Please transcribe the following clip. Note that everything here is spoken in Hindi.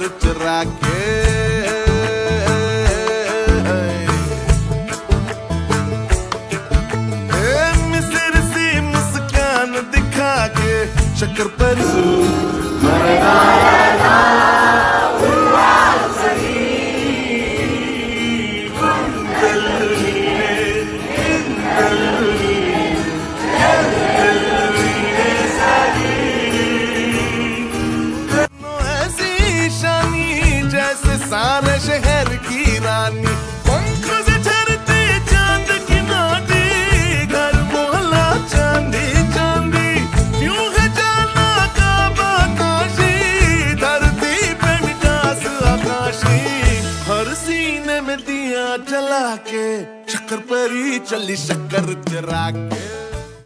शक्कर चुरा के। मिस्र सी मुस्कान दिखा के शक्कर परी जैसे सारे शहर की रानी, पंखों से झरते चांद की नाटी, घर मोहल्ला चांदी चांदी, क्यों है जाना काबा काशी, धरती पे मिठास आकाशी, हर सीने में दिया जला के शक्कर परी चली शक्कर चुरा के।